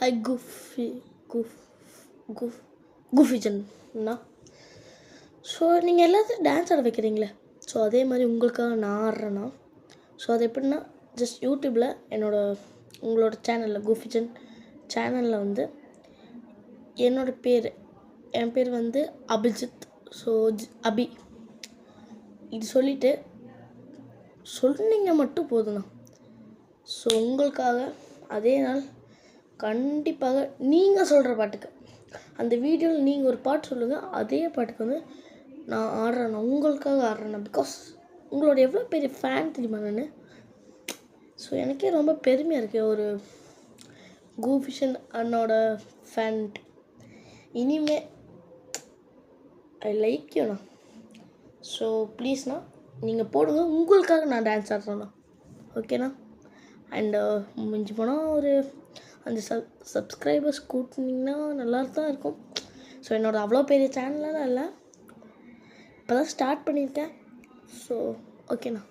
High குஃப் குஃப் குஃபிஜன்னா. So நீங்கள் எல்லாத்தையும் dance ஆட வைக்கிறீங்களே, ஸோ அதே மாதிரி உங்களுக்காக நான் ஆடுறேன்னா, ஸோ அது எப்படின்னா ஜஸ்ட் யூடியூப்பில் உங்களோட சேனலில் குஃபிஜன் சேனலில் வந்து என் பேர் வந்து அபிஜித். ஸோ அபி இது சொல்லிவிட்டு சொன்னீங்க மட்டும் போதுண்ணா. ஸோ உங்களுக்காக அதே நாள் கண்டிப்பாக நீங்கள் சொல்கிற பாட்டுக்கு அந்த வீடியோவில் நீங்கள் ஒரு பாட்டு சொல்லுங்கள், அதே பாட்டுக்கு வந்து நான் ஆடுறேண்ணா, உங்களுக்காக ஆடுறேண்ணா. பிகாஸ் உங்களோட எவ்வளோ பெரிய ஃபேன் தெரியுமா நான். ஸோ எனக்கே ரொம்ப பெருமையாக இருக்குது ஒரு குஃபிஜன் அண்ணோட ஃபேன். இனிமே ஐ லைக் யூண்ணா. ஸோ ப்ளீஸ்ண்ணா நீங்கள் போடுங்க, உங்களுக்காக நான் டான்ஸ் ஆடுறேண்ணா. ஓகேண்ணா. அண்டு மிஞ்சி போனால் ஒரு 5 சப்ஸ்கிரைபர்ஸ் கூட்டினீங்கன்னா நல்லா தான் இருக்கும். ஸோ என்னோடய அவ்வளோ பெரிய சேனலெலாம் இல்லை, இப்போ தான் ஸ்டார்ட் பண்ணியிருக்கேன். ஸோ ஓகேண்ணா.